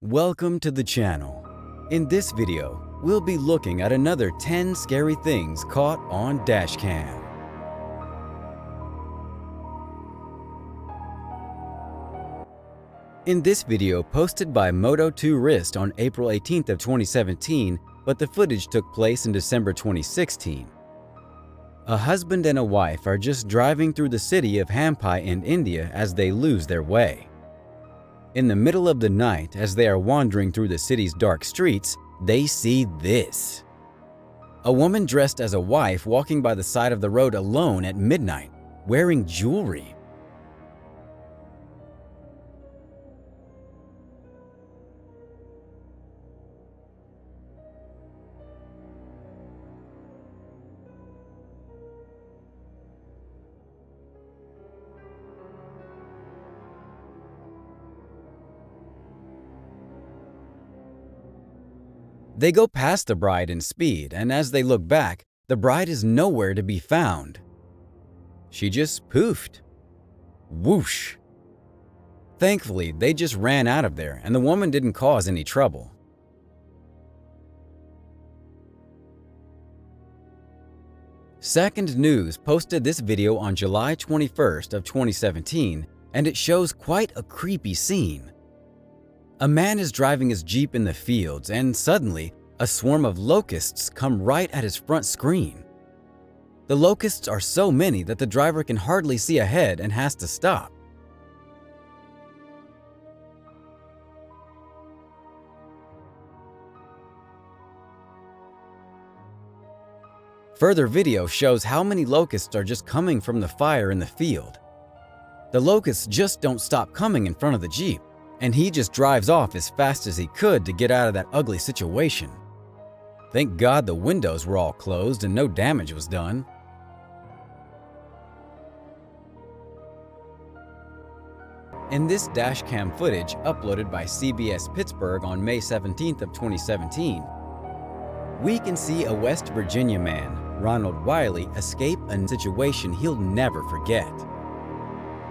Welcome to the channel. In this video, we'll be looking at another 10 scary things caught on Dashcam. In this video posted by Moto2Wrist on April 18th of 2017, but the footage took place in December 2016. A husband and a wife are just driving through the city of Hampi in India as they lose their way. In the middle of the night, as they are wandering through the city's dark streets, they see this. A woman dressed as a wife walking by the side of the road alone at midnight, wearing jewelry. They go past the bride in speed, and as they look back, the bride is nowhere to be found. She just poofed. Whoosh! Thankfully, they just ran out of there, and the woman didn't cause any trouble. Second News posted this video on July 21st of 2017, and it shows quite a creepy scene. A man is driving his Jeep in the fields, and suddenly, a swarm of locusts come right at his front screen. The locusts are so many that the driver can hardly see ahead and has to stop. Further video shows how many locusts are just coming from the fire in the field. The locusts just don't stop coming in front of the Jeep, and he just drives off as fast as he could to get out of that ugly situation. Thank God the windows were all closed and no damage was done. In this dashcam footage uploaded by CBS Pittsburgh on May 17th of 2017, we can see a West Virginia man, Ronald Wiley, escape a situation he'll never forget.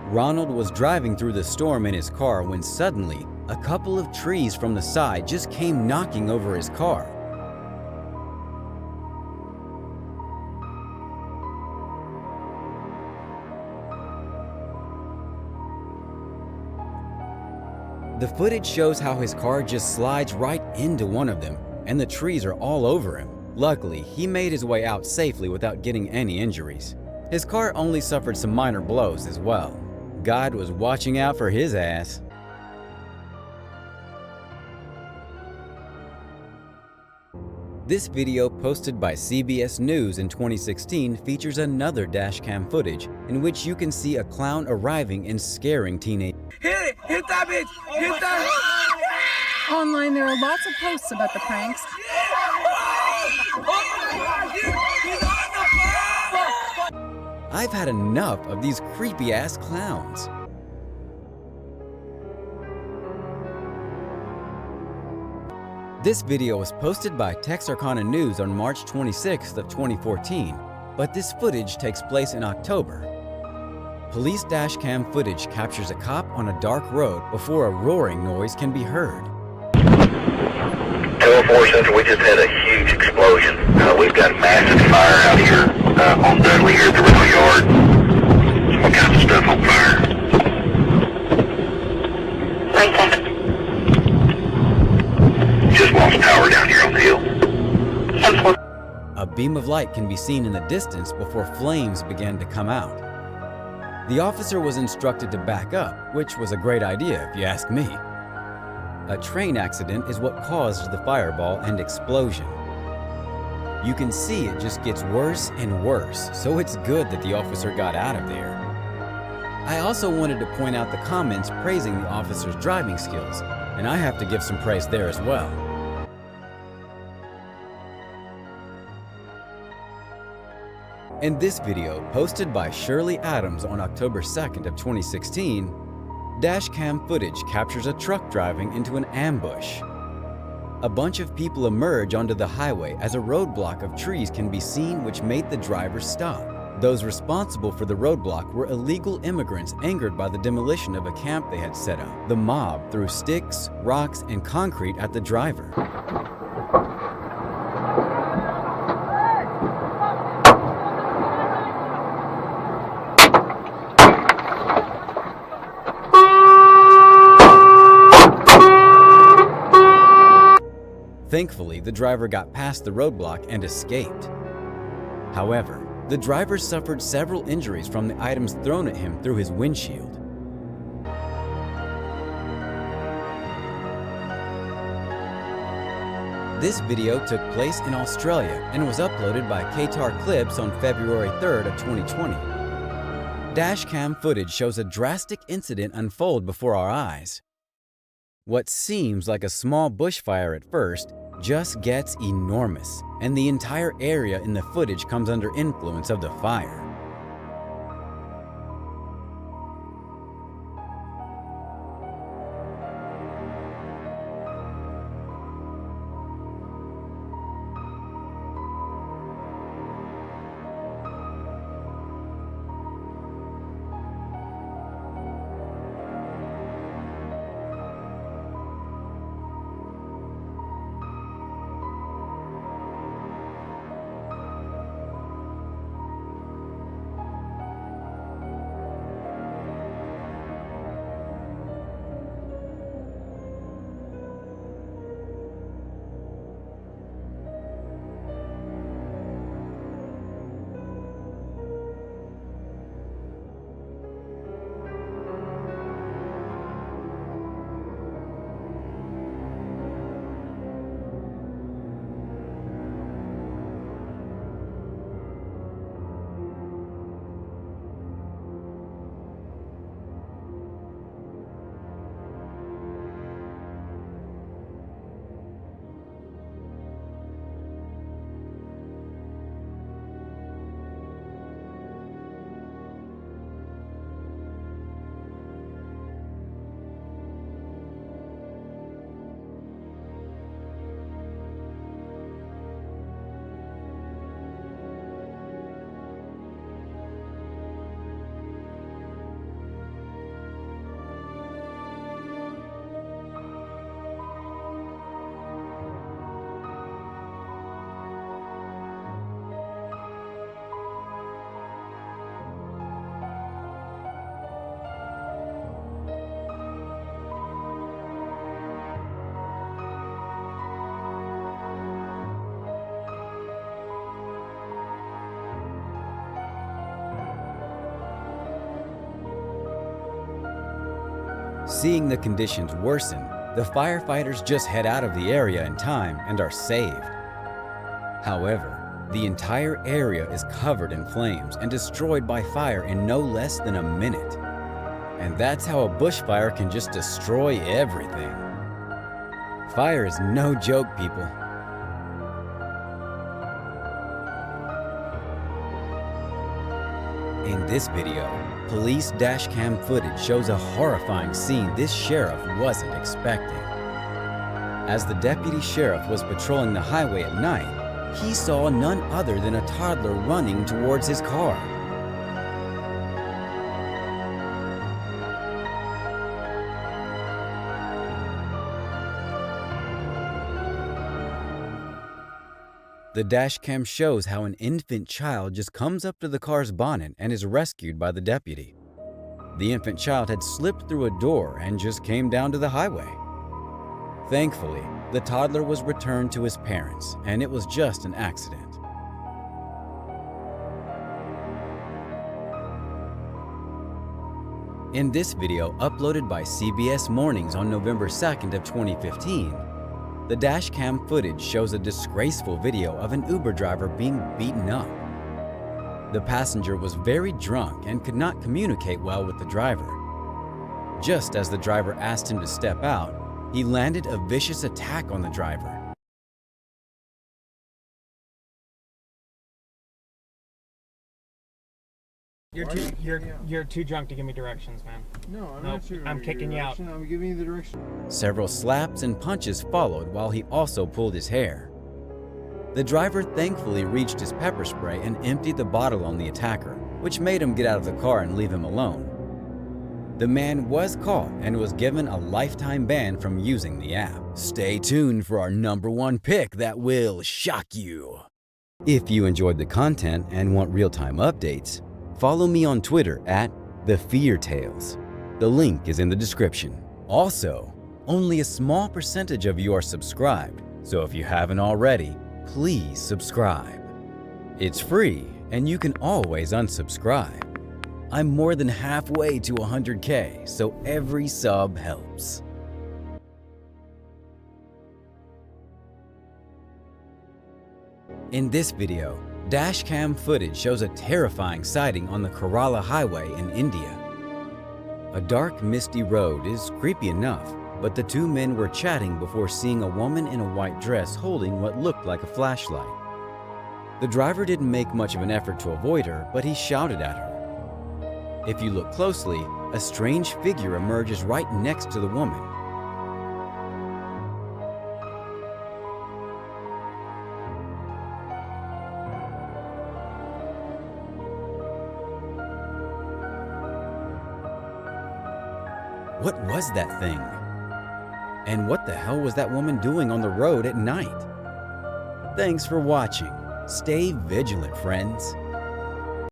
Ronald was driving through the storm in his car when suddenly a couple of trees from the side just came knocking over his car. The footage shows how his car just slides right into one of them, and the trees are all over him. Luckily, he made his way out safely without getting any injuries. His car only suffered some minor blows as well. God was watching out for his ass. This video posted by CBS News in 2016 features another dashcam footage in which you can see a clown arriving and scaring teenagers. Hit it! Hit that bitch! Hit that! Online, there are lots of posts about the pranks. I've had enough of these creepy-ass clowns. This video was posted by Texarkana News on March 26th of 2014, but this footage takes place in October. Police dashcam footage captures a cop on a dark road before a roaring noise can be heard. 204 Central, we just had a huge explosion. We've got massive fire out here on Dudley here at the rail yard. All kinds of stuff on fire. Right there. Just lost power down here on the hill. A beam of light can be seen in the distance before flames began to come out. The officer was instructed to back up, which was a great idea if you ask me. A train accident is what caused the fireball and explosion. You can see it just gets worse and worse, so it's good that the officer got out of there. I also wanted to point out the comments praising the officer's driving skills, and I have to give some praise there as well. In this video, posted by Shirley Adams on October 2nd of 2016, dashcam footage captures a truck driving into an ambush. A bunch of people emerge onto the highway as a roadblock of trees can be seen, which made the driver stop. Those responsible for the roadblock were illegal immigrants angered by the demolition of a camp they had set up. The mob threw sticks, rocks, and concrete at the driver. Thankfully, the driver got past the roadblock and escaped. However, the driver suffered several injuries from the items thrown at him through his windshield. This video took place in Australia and was uploaded by Qatar Clips on February 3rd of 2020. Dashcam footage shows a drastic incident unfold before our eyes. What seems like a small bushfire at first just gets enormous, and the entire area in the footage comes under influence of the fire. Seeing the conditions worsen, the firefighters just head out of the area in time and are saved. However, the entire area is covered in flames and destroyed by fire in no less than a minute. And that's how a bushfire can just destroy everything. Fire is no joke, people. In this video, police dashcam footage shows a horrifying scene this sheriff wasn't expecting. As the deputy sheriff was patrolling the highway at night, he saw none other than a toddler running towards his car. The dashcam shows how an infant child just comes up to the car's bonnet and is rescued by the deputy. The infant child had slipped through a door and just came down to the highway. Thankfully, the toddler was returned to his parents, and it was just an accident. In this video uploaded by CBS Mornings on November 2nd of 2015, the dashcam footage shows a disgraceful video of an Uber driver being beaten up. The passenger was very drunk and could not communicate well with the driver. Just as the driver asked him to step out, he landed a vicious attack on the driver. You're too drunk to give me directions, man. No, I'm Nope, not sure. I'm kicking you out. I'm giving you the direction. Several slaps and punches followed while he also pulled his hair. The driver thankfully reached his pepper spray and emptied the bottle on the attacker, which made him get out of the car and leave him alone. The man was caught and was given a lifetime ban from using the app. Stay tuned for our #1 pick that will shock you. If you enjoyed the content and want real-time updates, follow me on Twitter at @TheFearTales. The link is in the description. Also, only a small percentage of you are subscribed, so if you haven't already, please subscribe. It's free and you can always unsubscribe. I'm more than halfway to 100K, so every sub helps. In this video, Dashcam footage shows a terrifying sighting on the Kerala Highway in India. A dark, misty road is creepy enough, but the two men were chatting before seeing a woman in a white dress holding what looked like a flashlight. The driver didn't make much of an effort to avoid her, but he shouted at her. If you look closely, a strange figure emerges right next to the woman. What was that thing? And what the hell was that woman doing on the road at night? Thanks for watching. Stay vigilant, friends.